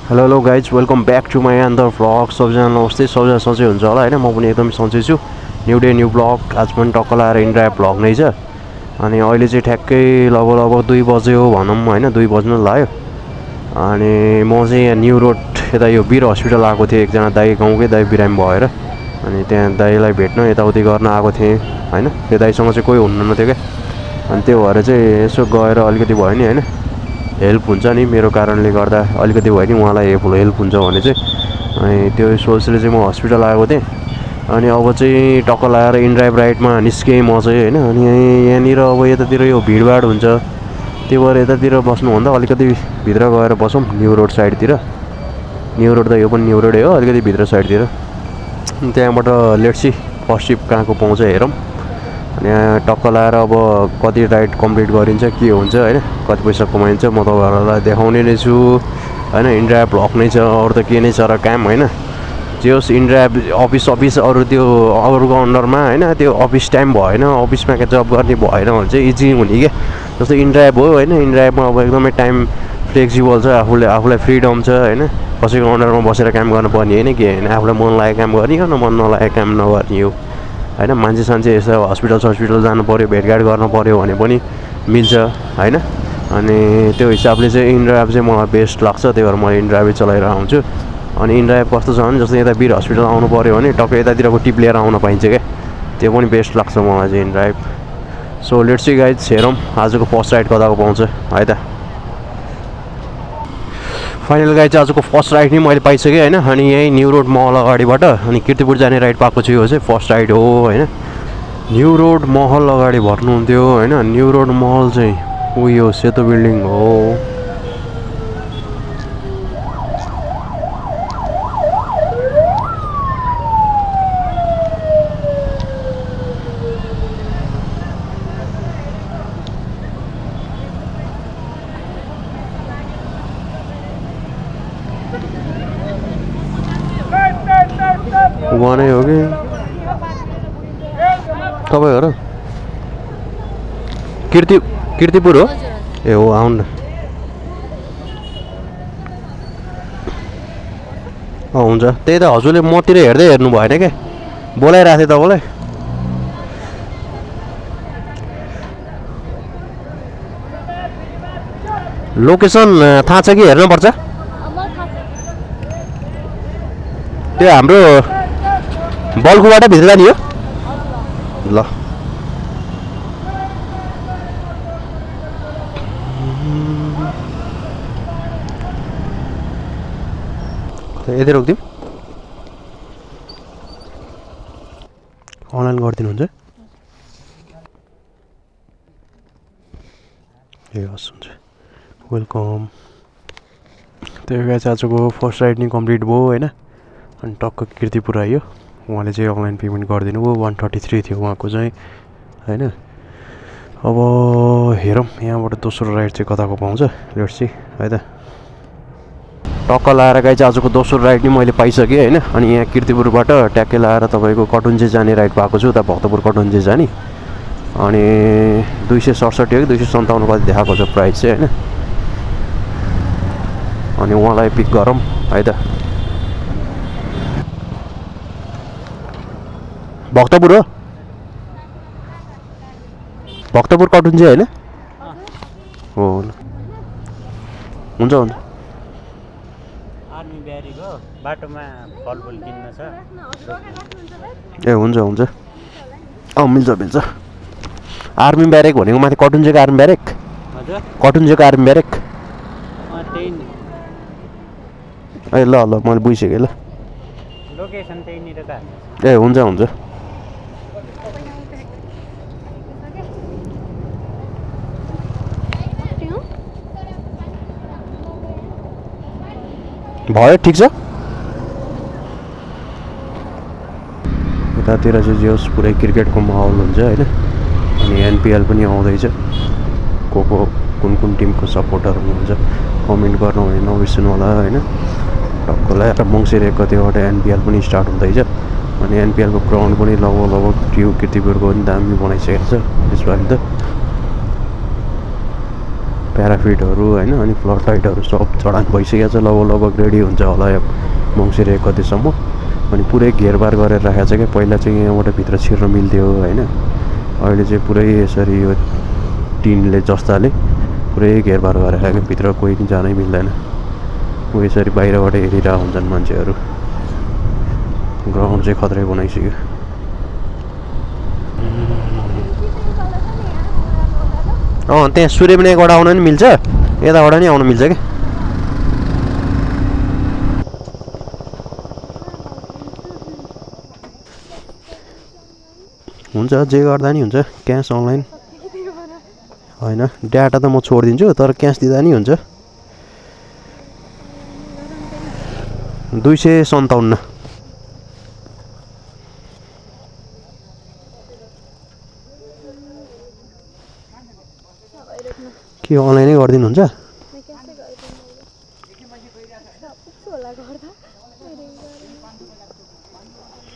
Hello guys welcome back to my another vlog. सबैजना नमस्ते। सबैजना सन्चै हुन्छ होला होइन। म पनि एकदमै सन्चै छु। New day new blog. आज पनि टक्क लाएर इन्ड्राइभ भ्लग नै छ। अनि अहिले चाहिँ ठ्याक्कै लगभग 2 बज्यो भनौँ होइन, 2 बज्न लाग्यो। अनि म चाहिँ यहाँ न्यू रोड यता यो वीर हस्पिटल आएको थिएँ। एकजना दाई गाउँकै दाई बिरामी भएर, अनि त्यहाँ दाईलाई भेट्न यताउति गर्न आएको थिएँ होइन। त्यो दाईसँग चाहिँ कोही हुनुहुन्न थियो क्या। अनि त्यो भएर चाहिँ यसो गएर अलिकति भयो नि होइन, हेल्प हुन्छ नि मेरो कारणले गर्दा अलिकति भयो नि उहाँलाई हेल्प हुन्छ भने चाहिँ। अनि त्यो सोचले चाहिँ म हस्पिटल आएको थिएँ। अनि अब चाहिँ टक्क लगाएर इन्ड्राइभ राइडमा निस्केँ म चाहिँ होइन। अनि यहाँनिर अब यतातिर यो भिडभाड हुन्छ, त्यो भएर यतातिर बस्नुभन्दा अलिकति भित्र गएर बसौँ न्यू रोड साइडतिर। न्यू रोड त यो पनि न्यू रोडै हो, अलिकति भित्र साइडतिर। त्यहाँबाट लेट्स सी फर्स्ट सिप कहाँको पाउँछ हेरौँ। अनि यहाँ टक्क लगाएर अब कति राइड कम्प्लिट गरिन्छ के हुन्छ होइन, कति पैसा कमाइन्छ म तपाईँहरूलाई देखाउने नै छु होइन। इन्ड्राइभ भ्लग नै छ, अरू त के नै छ र काम होइन। जे होस् इन्ड्राइभ अफिस अरू त्यो अरूको अन्डरमा होइन, त्यो अफिस टाइम भएन, अफिसमा जब गर्ने भएन भने चाहिँ इजी हुने क्या। जस्तो इन्ड्राइभ हो होइन, इन्ड्राइभमा अब एकदमै टाइम फ्लेक्सिबल छ, आफूलाई फ्रिडम छ होइन। कसैको अन्डरमा बसेर काम गर्नुपर्ने होइन कि होइन। आफूलाई मन लागेको काम गर्ने हो, मन नलागेको काम नगर्ने हो होइन। मान्छे यसो हस्पिटल जानु पऱ्यो, भेटघाट गर्नु पऱ्यो भने पनि मिल्छ होइन। अनि त्यो हिसाबले चाहिँ इन्ड्राइभ चाहिँ मलाई बेस्ट लाग्छ, त्यही भएर म इन्ड्राइभै चलाएर आउँछु। अनि इन्ड्राइभ कस्तो छ भने जस्तो यता वीर हस्पिटल आउनु पऱ्यो भने टक्कै यतातिरको टिप लिएर आउन पाइन्छ क्या। त्यो पनि बेस्ट लाग्छ मलाई चाहिँ inDrive. So let's see guys, हेरौँ आजको फर्स्ट राइड कताको पाउँछ है त। फाइनल गाइड चाहिँ आजको फर्स्ट राइड नै मैले पाइसकेँ होइन। अनि यहीँ न्यू रोड महल अगाडिबाट अनि कीर्तिपुर जाने राइड पाएको छु। यो चाहिँ फर्स्ट राइड हो होइन। न्यू रोड महल अगाडि भर्नुहुन्थ्यो होइन। न्यू रोड महल चाहिँ उयो सेतो बिल्डिङ हो। वहाँ नै हो कि तपाईँ हो र? कीर्तिपुर हो ए हो, आउनु न। हुन्छ त्यही त, हजुरले मतिर हेर्दै हेर्नु भएन क्या, बोलाइरहेको थिएँ तपाईँलाई। लोकेसन थाहा छ कि हेर्नुपर्छ? त्यो हाम्रो बल्कुबाट भित्र जाने हो ल। यति रोकिदिउँ, अनलाइन गरिदिनुहुन्छ ए हस् हुन्छ, वेलकम। त्यही भएर चाहिँ आजको फर्स्ट राइड नै कम्प्लिट भयो होइन। अनि टक्क कीर्तिपुर आयो। उहाँले चाहिँ अनलाइन पेमेन्ट गरिदिनु भयो, 133 थियो उहाँको चाहिँ होइन। अब हेरौँ यहाँबाट दोस्रो राइड चाहिँ कताको पाउँछ, लेट्स सी है त। टक्क लाएर गाई चाहिँ आजको दोस्रो राइड नै मैले पाइसकेँ होइन। अनि यहाँ कीर्तिपुरबाट ट्याक्कै लाएर तपाईँको कटुन्जे जाने राइड पाएको छु, उता भक्तपुर कटुन्जे जाने। अनि 267 हो कि 257 कति देखाएको छ प्राइस चाहिँ होइन। अनि उहाँलाई पिक गरौँ है त। भक्तपुर हो, भक्तपुर कटुन्जे होइन हो। हुन्छ हुन्छ, आर्मी ब्यारीको बाटोमा फलफुल किन्न छ ए हुन्छ हुन्छ। मिल्छ। आर्मी ब्यारेक भनेको माथि कटुन्जेको आर्मी ब्यारेक? हजुर कटुन्जेको आर्मी ब्यारेक त्यही ए ल मैले बुझिसकेँ ल। लोकेसन त्यहीँनिर त ए हुन्छ। भयो ठिक छ। यतातिर चाहिँ जे होस् पुरै क्रिकेटको माहौल हुन्छ होइन। अनि एनपिएल पनि आउँदैछ। कुन टिमको सपोर्टर हुनुहुन्छ कमेन्ट गर्नु भने नबिर्सनु होला होइन। टक्क लगाएर मङ्सिर 1 गतिबाट एनपिएल पनि स्टार्ट हुँदैछ। अनि एनपिएलको ग्राउन्ड पनि लगभग कीर्तिपुरको पनि दामी बनाइसकेको छ यसपालि त। प्याराफिटहरू होइन अनि फ्लड लाइटहरू सब चढान भइसकेको छ लगभग रेडी हुन्छ होला यो मङ्सिर 1 गतेसम्म अनि पुरै घेरबार गरेर राखेको छ क्या पहिला चाहिँ यहाँबाट भित्र छिर्न मिल्थ्यो होइन अहिले चाहिँ पुरै यसरी यो टिनले जस्ताले पुरै घेरबार गरेर राखेको भित्र कोही पनि जानै मिल्दैन ऊ यसरी बाहिरबाट हेरिरहेको हुन्छन् मान्छेहरू ग्राउन्ड चाहिँ खतरै बनाइसक्यो त्यहाँ सूर्यविनायकबाट आउन नि मिल्छ यताबाट नि आउन मिल्छ क्या हुन्छ जे गर्दा नि हुन्छ क्यास अनलाइन होइन डाटा त म छोडिदिन्छु तर क्यास दिँदा नि हुन्छ 257 के अनलाइनै गरिदिनुहुन्छ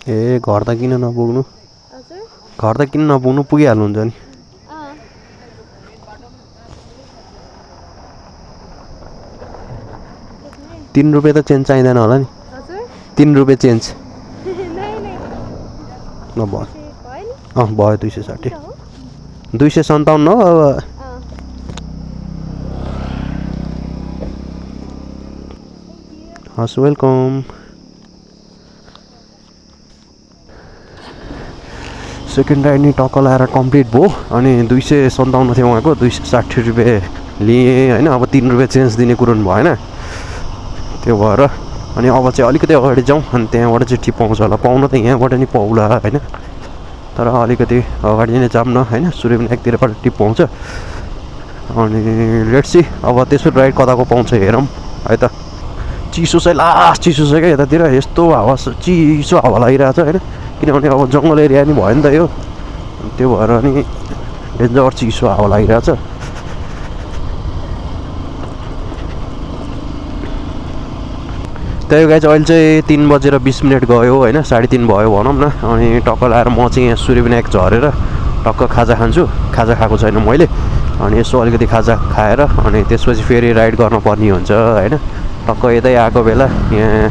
ए घर त किन नपुग्नु पुगिहाल्नुहुन्छ नि 3 रुपियाँ त चेन्ज चाहिँदैन होला नि 3 रुपियाँ चेन्ज भयो 260 257 हो अब हस् वेलकम सेकेन्ड राइड नि टक्क लाएर कम्प्लिट भयो अनि 257 थियो उहाँको 260 रुपियाँ लिएँ होइन अब 3 रुपियाँ चेन्ज दिने कुरो पनि भएन त्यो भएर अनि अब चाहिँ अलिकति अगाडि जाउँ अनि त्यहाँबाट चाहिँ टिप पाउँछ होला पाउन त यहाँबाट नि पाउला होइन तर अलिकति अगाडि नै जाऊँ न होइन सूर्यविनायकतिरबाट टिप पाउँछ अनि लेट्स सी अब त्यसो राइड कताको पाउँछ हेरौँ है त चिसो चाहिँ लास्ट चिसो छ क्या यतातिर यस्तो हावा चिसो हावा लागिरहेको छ होइन किनभने अब जङ्गल एरिया नि भयो नि त यो त्यो भएर अनि डेन्जर चिसो हावा लागिरहेको छ त्यही गाइज अहिले चाहिँ 3:20 गयो होइन 3:30 भयो भनौँ न अनि टक्क लाएर म चाहिँ यहाँ सूर्यविनायक झरेर टक्क खाजा खान्छु खाजा खाएको छैन मैले अनि यसो अलिकति खाजा खाएर अनि त्यसपछि फेरि राइड गर्नुपर्ने हुन्छ होइन टक्क यतै आएको बेला यहाँ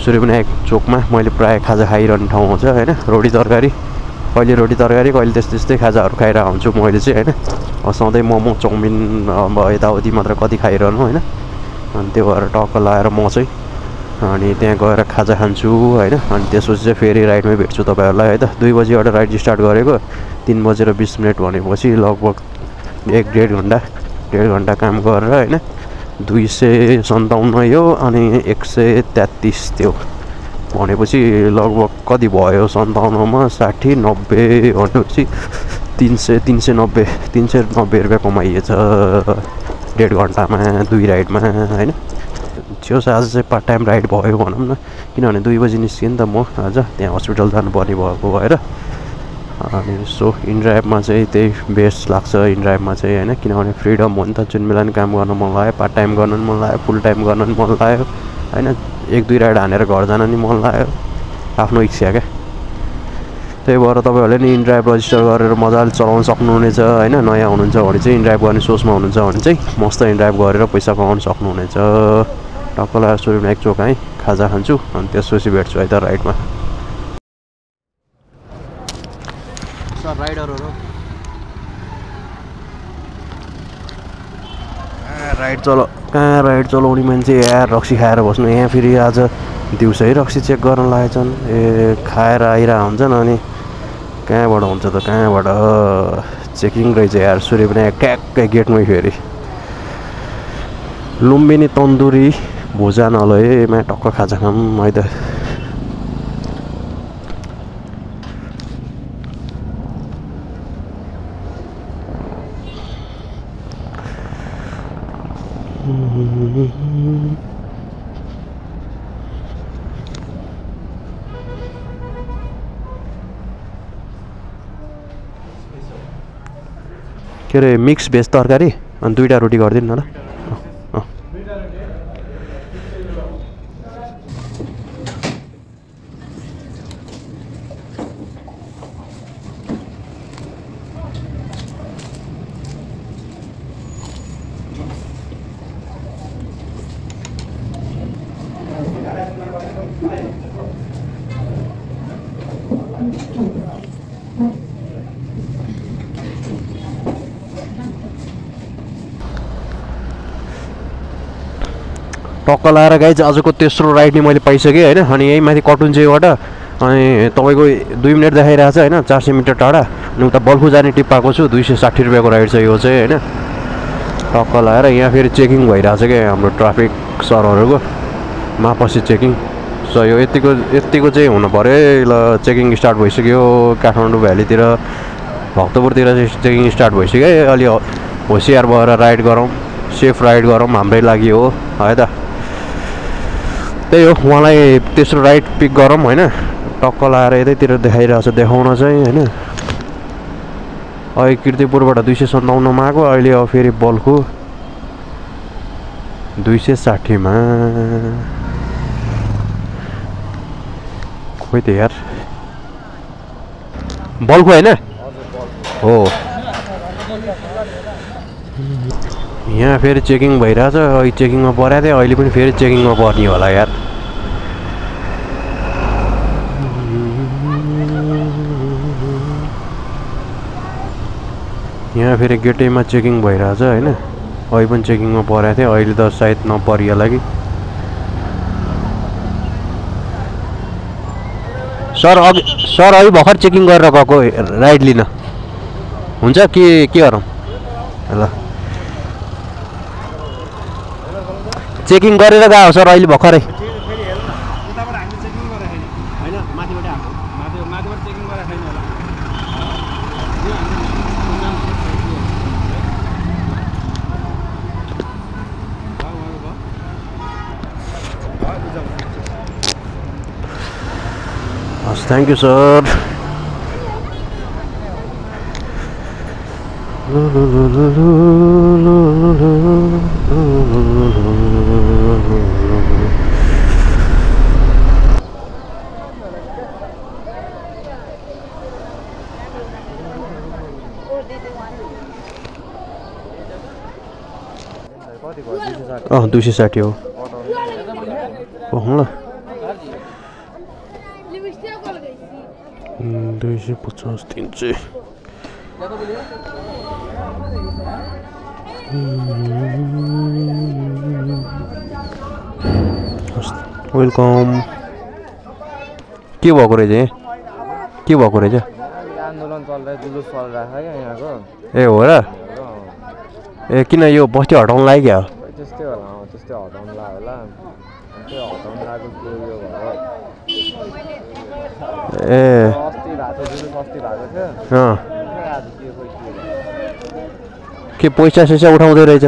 सूर्यविनायक चोकमा मैले प्रायः खाजा खाइरहने ठाउँ हुन्छ होइन रोटी तरकारी कहिले रोटी तरकारी कहिले त्यस्तै खाजाहरू खाइरहेको हुन्छु मैले चाहिँ होइन सधैँ मोमो चाउमिन अब यताउति मात्र कति खाइरहनु होइन अनि त्यो भएर टक्क लाएर म चाहिँ अनि त्यहाँ गएर खाजा खान्छु होइन अनि त्यसपछि चाहिँ फेरि राइडमै भेट्छु तपाईँहरूलाई है त 2 बजीबाट राइड स्टार्ट गरेको 3:20 भनेपछि लगभग 1.5 घन्टा काम गरेर होइन 257 यो अनि 133 थियो भनेपछि लगभग कति भयो 57मा 60 90 भनेपछि 390 रुपियाँ कमाइएछ 1.5 घन्टामा 2 राइडमा होइन त्यो आज चाहिँ पार्ट टाइम राइड भयो भनौँ न किनभने 2 बजी निस्केँ नि त म आज त्यहाँ हस्पिटल जानुपर्ने भएको भएर अनि सो इनड्राइभमा चाहिँ त्यही बेस्ट लाग्छ इनड्राइभमा चाहिँ होइन किनभने फ्रिडम हो नि त जुन बेला नि काम गर्न मन लाग्यो पार्ट टाइम गर्न पनि मन लाग्यो फुल टाइम गर्न पनि मन लाग्यो होइन 1-2 राइड हानेर घर जान नि मन लाग्यो आफ्नो इच्छा क्या त्यही भएर तपाईँहरूले नि इनड्राइभ रजिस्टर गरेर मजाले चलाउन सक्नुहुनेछ होइन नयाँ हुनुहुन्छ भने चाहिँ इनड्राइभ गर्ने सोचमा हुनुहुन्छ भने चाहिँ मस्त इनड्राइभ गरेर पैसा कमाउन सक्नुहुनेछ टक्क लगाएर सूर्यविनायक चोक है खाजा खान्छु अनि त्यसपछि भेट्छु है त राइडमा सर राइडरहरू कहाँ राइड चलाउने मान्छे यार रक्सी खाएर बस्नु यहाँ फेरि आज दिउँसै रक्सी चेक गर्न लागेछन् खाएर आइरहेको हुन्छन् अनि कहाँबाट हुन्छ त कहाँबाट चेकिङ रहेछ यार सूर्यविनायक ट्याक्कै गेटमै फेरि लुम्बिनी तन्दुरी भोजनालयमा टक्क खाजा खाऊँ है त के अरे मिक्स भेज तरकारी अनि 2टा रोटी गरिदिनु न ल टक्क लाएर गाइज आजको तेस्रो राइड नि मैले पाइसकेँ होइन। अनि यही माथि कटुन्जेबाट अनि तपाईँको 2 मिनट देखाइरहेको छ होइन, 400 मिटर टाढा। अनि उता बल्खु जाने टिप पाएको छु, 260 रुपियाँको राइड छ यो चाहिँ होइन। टक्क लाएर यहाँ फेरि चेकिङ भइरहेछ क्या हाम्रो ट्राफिक सरहरूको, मापसी चेकिङ। सो यो यतिको चाहिँ हुनु पऱ्यो। ल चेकिङ स्टार्ट भइसक्यो काठमाडौँ भ्यालीतिर, भक्तपुरतिर चाहिँ चेकिङ स्टार्ट भइसक्यो। अलि होसियार भएर राइड गरौँ, सेफ राइड गरौँ, हाम्रै लागि हो है त। त्यही हो, उहाँलाई तेस्रो राइड पिक गरौँ होइन। टक्क लाएर यतैतिर देखाइरहेछ देखाउन चाहिँ होइन। अहिले किर्तिपुरबाट 257 मा आएको, अहिले अब फेरि बल्खु 260 मा। खोइ त यार, बल्खु होइन हो। यहाँ फेरि चेकिङ भइरहेछ, अहिले चेकिङमा परेको थियो, अहिले पनि फेरि चेकिङमा पर्ने होला यार। यहाँ फेरि गेटैमा चेकिङ भइरहेछ होइन। अहिले पनि चेकिङमा परेको थियो, अहिले त सायद नपरिएला कि। सर अघि भर्खर चेकिङ गरेर गएको राइड लिन, हुन्छ के गरौँ ल? चेकिङ गरेर गएको सर अहिले भर्खरै। Thank you sir. अँ 260 हो ल। 250 300 वेलकम। के भएको रहेछ के भएको रहेछ? आन्दोलन चलिरहेको, जुलुस चलिरहेको क्या यहाँको। ए हो र? ए किन यो बस्ती हटाउनु लाग्यो क्या? त्यस्तै होला, त्यस्तै हटाउनु लाग्यो होला। त्यो हटाउनु लागेको त्यो यो भयो। ए अस्ति भएको थियो, जुलुस अस्ति भएको थियो। अँ आज के पैसा सैसा उठाउँदै रहेछ?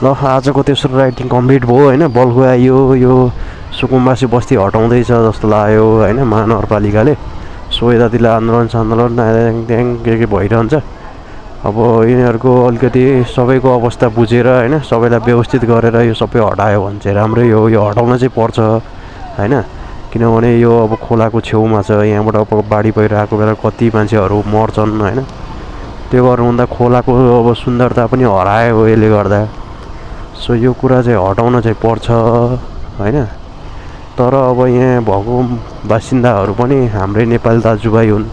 ल आजको तेस्रो राइडिङ कम्प्लिट भयो होइन। बल्खु आयो, यो सुकुम्बासी बस्ती हटाउँदैछ जस्तो लाग्यो होइन महानगरपालिकाले। सो यतातिर आन्दोलन ट्याङ के भइरहन्छ। अब यिनीहरूको अलिकति सबैको अवस्था बुझेर होइन, सबैलाई व्यवस्थित गरेर यो सबै हटायो भने चाहिँ राम्रै हो। यो हटाउन चाहिँ पर्छ होइन, किनभने यो अब खोलाको छेउमा छ। यहाँबाट अब बाढी पहिरो बेला कति मान्छेहरू मर्छन् होइन। त्यो गर्नु हुँदा खोलाको अब सुन्दरता पनि हरायो हो यसले गर्दा। सो यो कुरा चाहिँ हटाउन चाहिँ पर्छ होइन। तर अब यहाँ भएको बासिन्दाहरू पनि हाम्रै नेपाली दाजुभाइ हुन्।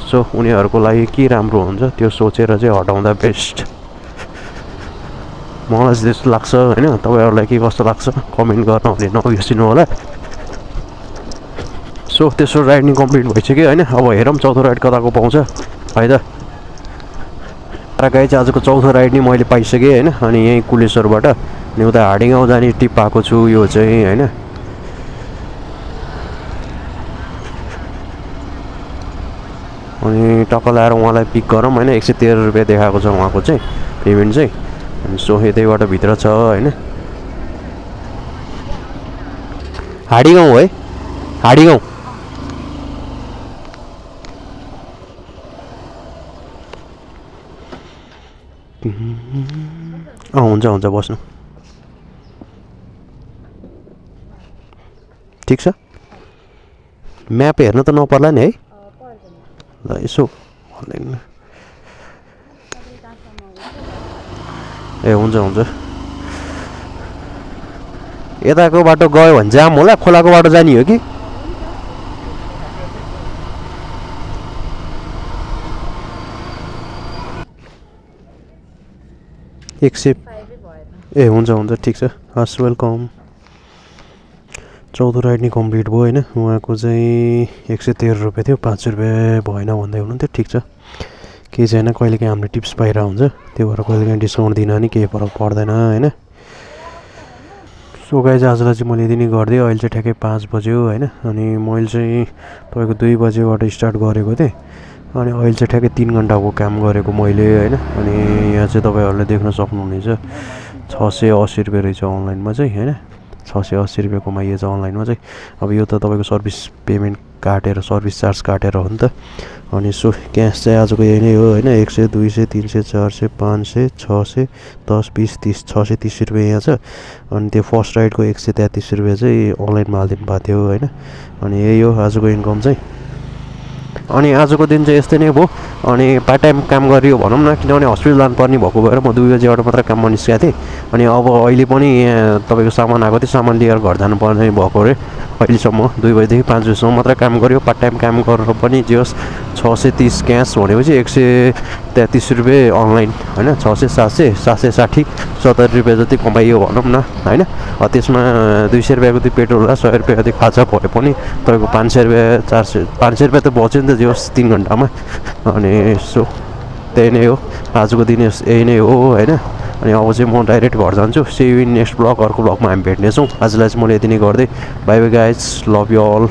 सो उनीहरूको लागि के राम्रो हुन्छ त्यो सोचेर चाहिँ हटाउँदा बेस्ट मलाई त्यस्तो लाग्छ होइन। तपाईँहरूलाई के कस्तो लाग्छ कमेन्ट गर्न भने नबिर्सिनु होला। सो तेस्रो राइड नि कम्प्लिट भइसक्यो होइन। अब हेरौँ चौथो राइड कताको पाउँछ है त। र गाइज आजको चौथो राइड नि मैले पाइसकेँ होइन। अनि यहीँ कुलेश्वरबाट अनि उता हाडीगाउँ जाने टिप पाएको छु यो चाहिँ होइन। अनि टक्क लाएर उहाँलाई पिक गरौँ होइन। 113 रुपियाँ देखाएको छ उहाँको चाहिँ पेमेन्ट चाहिँ। अनि सो यतैबाट भित्र छ होइन। हाडीगाउँ है, हाडीगाउँ। हुन्छ हुन्छ बस्नु ठिक छ। म्याप हेर्न त नपर्ला नि है ल यसो ए हुन्छ हुन्छ यताको बाटो गयो भने जाम होला खोलाको बाटो जाने हो कि ए हुन्छ हुन्छ ठिक छ हस् वेलकम 14 राइड नि कम्प्लिट भयो होइन उहाँको चाहिँ 113 रुपियाँ थियो 5 रुपियाँ भएन भन्दै हुनुहुन्थ्यो ठिक छ केही छैन कहिलेकाहीँ हाम्रो टिप्स पाइरहेको हुन्छ त्यो भएर कहिलेकाहीँ डिस्काउन्ट दिन नि केही फरक पर्दैन होइन सो गाइज आजलाई चाहिँ मैले यति नै गरिदिएँ अहिले चाहिँ ठ्याक्कै 5 बज्यो होइन अनि मैले चाहिँ तपाईँको 2 बजेबाट स्टार्ट गरेको थिएँ अनि अहिले चाहिँ ठ्याक्कै 3 घन्टाको काम गरेको मैले होइन अनि यहाँ चाहिँ तपाईँहरूले देख्न सक्नुहुनेछ 680 रुपियाँ रहेछ अनलाइनमा चाहिँ होइन 680 रुपियाँ कमाइएछ अनलाइनमा चाहिँ अब यो त तपाईँको सर्भिस पेमेन्ट काटेर सर्भिस चार्ज काटेर हो नि त अनि सो क्यास चाहिँ आजको यही नै हो होइन 100 200 300 400 500 600 10 20 30 630 रुपियाँ यहाँ छ अनि त्यो फर्स्ट राइडको 133 रुपियाँ चाहिँ अनलाइनमा हालिदिनु भएको थियो होइन अनि यही हो आजको इन्कम चाहिँ अनि आजको दिन चाहिँ यस्तै नै भयो अनि पार्ट टाइम काम गरियो भनौँ न किनभने हस्पिटल जानुपर्ने भएको भएर म 2 बजेबाट मात्र काममा निस्केको थिएँ अनि अब अहिले पनि यहाँ तपाईँको सामान आएको थियो सामान लिएर घर जानुपर्ने भएको अरे अहिलेसम्म 2 बजीदेखि 5 बजीसम्म मात्र काम गऱ्यो पार्ट टाइम काम गरेर पनि जे होस् 630 क्यास भनेपछि 133 रुपियाँ अनलाइन होइन 600 700 760 70 रुपियाँ जति कमाइयो भनौँ न होइन त्यसमा 200 रुपियाँको त्यो पेट्रोल र 100 रुपियाँ जति खर्च भए पनि तपाईँको 500 रुपियाँ 400 500 रुपियाँ त बच्यो नि त जे होस् 3 घन्टामा अनि सो त्यही नै हो आजको दिन यही नै हो होइन अनि अब चाहिँ म डाइरेक्ट घर जान्छु see you in next vlog अर्को ब्लगमा हामी भेट्नेछौँ आजलाई चाहिँ मैले यति नै गर्दै bye bye guys love you all